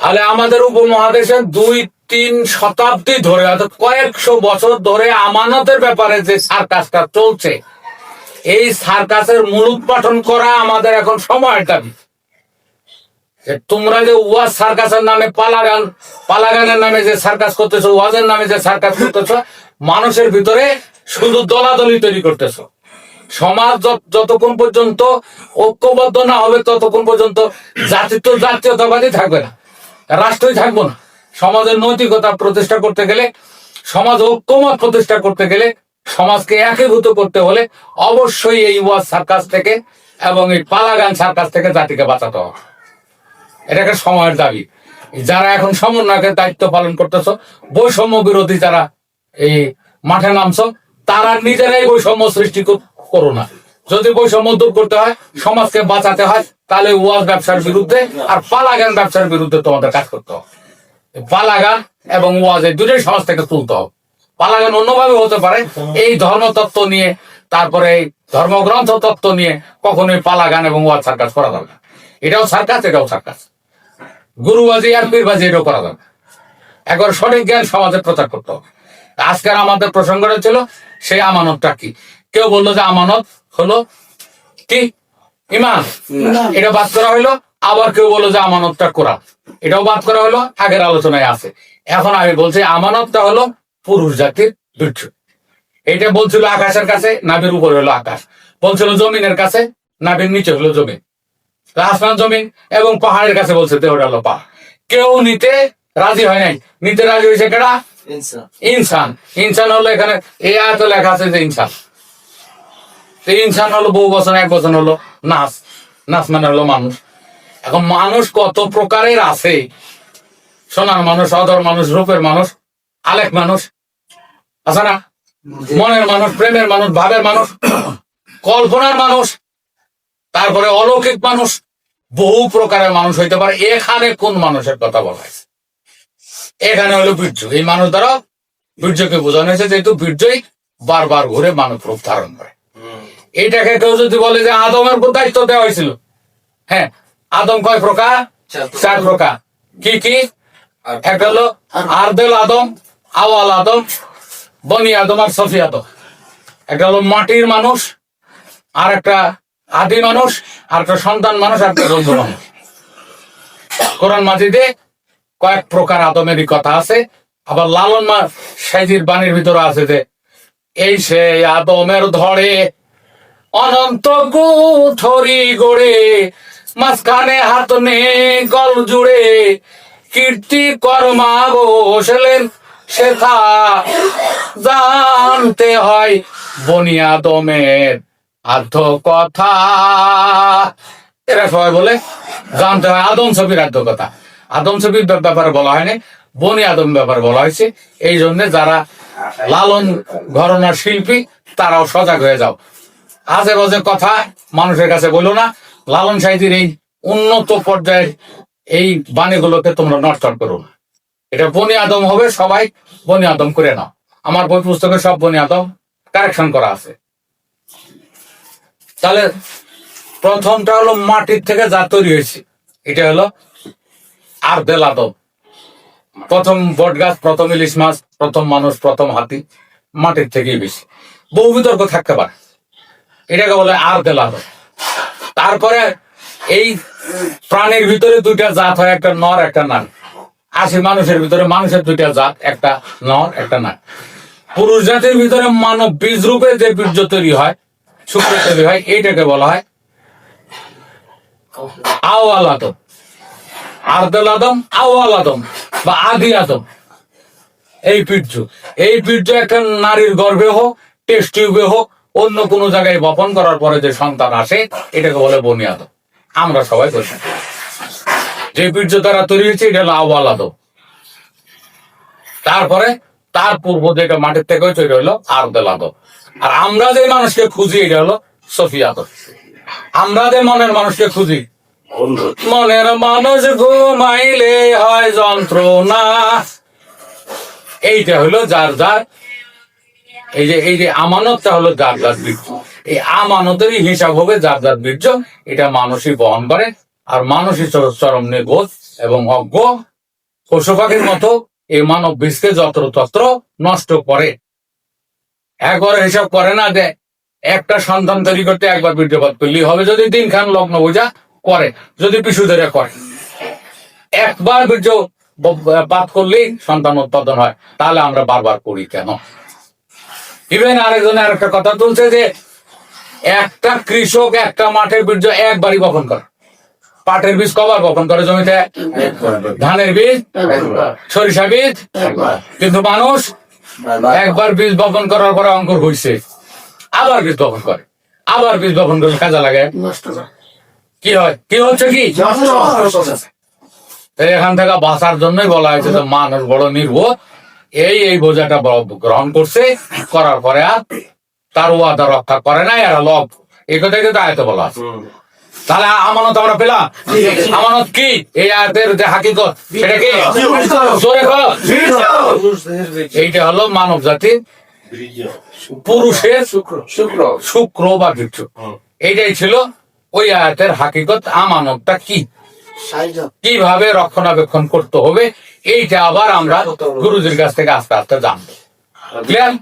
তাহলে আমাদের উপমহাদেশে 2-3 শতাব্দী ধরে অর্থাৎ কয়েকশো বছর ধরে আমানতের ব্যাপারে যে সার্কাসটা চলছে, এই সার্কাসের মূলোৎপাটন করা আমাদের এখন সময়ের দাবি। তোমরা যে ওয়াজ সার্কাসের নামে পালাগানের নামে যে সার্কাস করতেছো, ওয়াজের নামে যে সার্কাস করতেছো, মানুষের ভিতরে শুধু দলাদলি তৈরি করতেছো। সমাজ যতক্ষণ পর্যন্ত ঐক্যবদ্ধ না হবে ততক্ষণ পর্যন্ত জাতীয়তাবাদী থাকবে না, রাষ্ট্রই থাকবো না। সমাজের নৈতিকতা প্রতিষ্ঠা করতে গেলে, সমাজ ঐক্যমত প্রতিষ্ঠা করতে গেলে, সমাজকে একীভূত করতে হলে অবশ্যই এই ওয়াজ সার্কাস থেকে এবং এই পালাগান সার্কাস থেকে জাতিকে বাঁচাতে হবে। এটা একটা সময়ের দাবি। যারা এখন সমন্বয়কের দায়িত্ব পালন করতেছ, বৈষম্য বিরোধী যারা এই মাঠে নামছ, তারা নিজেরাই বৈষম্য সৃষ্টি করো না। যদি বৈষম্য দূর করতে হয়, সমাজকে বাঁচাতে হয়, তাহলে ওয়াজ ব্যবসার বিরুদ্ধে আর পালাগান ব্যবসার বিরুদ্ধে তোমাদের কাজ করতে হবে। পালাগান এবং ওয়াজ এই দুটোই সমাজ থেকে তুলতে হবে। পালাগান অন্যভাবে হতে পারে, এই ধর্মতত্ত্ব নিয়ে, তারপরে এই ধর্মগ্রন্থ তত্ত্ব নিয়ে কখনোই পালাগান এবং ওয়াজ সার্কাস করা যাবে না। এটাও সার্কাস, এটাও সার্কাস। গুরুবাজি আর পীরবাজি এটাও করা যাবে। একবার সঠিক জ্ঞান সমাজে প্রচার করতে হবে। আজকের আমাদের প্রসঙ্গটা ছিল সেই আমানতটা কি। কেউ বললো যে আমানত হলো কি ঈমান, এটা বাদ করা হইলো। আবার কেউ বললো যে আমানতটা কোরআন, এটাও বাদ করা হলো, আগের আলোচনায় আছে। এখন আমি বলছি আমানতটা হলো পুরুষ জাতির বীর্য। এটা বলছিল আকাশের কাছে, নাভির উপরে হলো আকাশ। বলছিল জমিনের কাছে, নাভির নিচে হলো জমিন। আসমান জমিন এবং পাহাড়ের কাছে বলছে দেহটা হলো পাহাড়। কেউ নিতে রাজি হয় নাই। নিতে রাজি হয়েছে কেডা? ইনসান। ইনসান হলো এখানে এই আয়াতে লেখা আছে যে ইনসান। ইনসান হলো বহু বচন, এক বচন হলো নাস। নাস মানে হলো মানুষ। এখন মানুষ কত প্রকারের আছে। সোনার মানুষ, অদর মানুষ, রূপের মানুষ, আলেক মানুষ আছে না? মনের মানুষ, প্রেমের মানুষ, ভাবের মানুষ, কল্পনার মানুষ, তারপরে অলৌকিক মানুষ, বহু প্রকারের মানুষ হইতে পারে। এখানে কোন মানুষের কথা বলা হয়েছে? এখানে হলো বীর্য। এই মানুষ দ্বারা বীর্যকে বোঝানো হয়েছে, যেহেতু বীর্যই বারবার ঘুরে মানব রূপ ধারণ করে। এইটাকে কেউ যদি বলে যে আদমের উপর দায়িত্ব দেওয়া হয়েছিল, হ্যাঁ, আদম কয় প্রকার? 4 প্রকার। কি কি? একটা হলো আরদেল আদম, আওয়াল আদম, বনি আদম আর সফি আদম। একটা হলো মাটির মানুষ, আর একটা আদি মানুষ, আর একটা সন্তান মানুষ, আর একটা বন্ধু মানুষ। কোরআন মাজিদে কয়েক প্রকার আদমেরই কথা আছে। আবার লালন সাইজির বাণীর ভিতরে আছে যে এই সে আদমের ধরে অনন্ত কুঠরি গড়ে, মাঝখানে হাত নে গল জুড়ে, কীর্তি কর্মা বসলেন শেখা, জানতে হয় বনি আদমের আধ্য কথা। এরা সবাই বলে জানতে হয় আদম ছবির আধ্য কথা। আদম ছবির ব্যাপারে বলা হয়নি, বনি আদম ব্যাপারে বলা হয়েছে। এই জন্য যারা লালন ঘরানার শিল্পী, তারাও সজাগ হয়ে যাও। আজে বাজে কথা মানুষের কাছে বলো না। লালন সাহিত্যের এই উন্নত পর্যায়ের এই বাণীগুলোকে তোমরা নষ্ট করো না। এটা বনি আদম হবে, সবাই বনি আদম করে নাও। আমার বই পুস্তকে সব বনি আদম কারেকশন করা আছে। তাহলে প্রথমটা হলো মাটির থেকে যা তৈরি হয়েছে, এটা হলো আরদেল আদম। প্রথম বট গাছ, প্রথম ইলিশ মাছ, প্রথম মানুষ, প্রথম হাতি মাটির থেকেই বেশি। বহু বিতর্ক থাকতে পারে, এটাকে বলে আরদেল আদম। তারপরে এই প্রাণীর ভিতরে 2টা জাত হয়, একটা নর একটা নারী। 80 মানুষের ভিতরে মানুষের 2টা জাত, একটা নর একটা নারী। পুরুষ জাতির ভিতরে মানব বীজ রূপে যে বীর্য তৈরি হয়, শুক্র তৈরি হয়, এইটাকে বলা হয় আওয়াল আদম। আরদেল আদম, আওয়াল আদম বা আদি আদম। এই বীর্য একটা নারীর গর্ভে হোক, টেস্ট টিউবে হোক, অন্য কোনো জায়গায় বপন করার পরে যে সন্তান আসে, এটাকে বলে বনি আদম। আমরা সবাই বলি যে বীর্য দ্বারা তৈরি হয়েছে, এটা হলো আওয়াল আদম। তারপরে তার পূর্ব যেটা মাটির থেকে তৈরি হলো আরদেল আদম। আর আমরা যে মানুষকে খুঁজি, এটা হলো সফি আদম। আমরা যে মনের মানুষকে খুঁজি, মনের মানুষ ঘুমাইলে হয় যন্ত্রণা, এইটা হলো যার যার। এই যে আমানতটা হলো যার যার বীর্য। এই আমানতেরই হিসাব হবে যার যার বীর্য। এটা মানুষই বহন করে। আর মানুষই চরম নির্বোধ এবং অজ্ঞ পশু পাখির মতো এই মানব বীজকে যত্রতত্র নষ্ট করে। একবার হিসাব করে না যে একটা সন্তান তৈরি করতে একবার বীর্যপাত করলেই হবে, যদি দিনখান লগ্ন বোঝা করে, যদি পিছু ধরে করে। একবার বীর্যপাত করলেই সন্তান উৎপাদন হয়, তাহলে আমরা বারবার করি কেন? ইভেন আরেকজনে আরেকটা কথা তুলছে যে একটা কৃষক একটা মাঠের বীর্য একবারই বপন করে। পাটের বীজ কবার বপন করে জমিতে? ধানের বীজ, সরিষা বীজ। কিন্তু মানুষ একবার বীজ বপন করার পরে অঙ্কুর হইছে, আবার বীজ বপন করে, আবার বীজ বপন করলে কাজে লাগে, কি হয়? কি হচ্ছে কি? এখান থেকে বাঁচার জন্যই বলা হয়েছে যে মানুষ বড় নির্বোধ, এই বোঝাটা গ্রহণ করছে, করার পরে আর তার ওয়াদা রক্ষা করে নাই, আর লব এই কথা কিন্তু আয়তে বলা আছে। তাহলে আমানত আমরা পেলাম। আমানত কি? এই আয়াতের যে হাকিকত, সেটা কি? এইটা হলো মানব জাতির পুরুষের শুক্র বা বীর্য। এইটাই ছিল ওই আয়াতের হাকিকত। আমানতটা কি, কিভাবে রক্ষণাবেক্ষণ করতে হবে, এইটা আবার আমরা গুরুজির কাছ থেকে আস্তে আস্তে জানবো। ক্লিয়ার?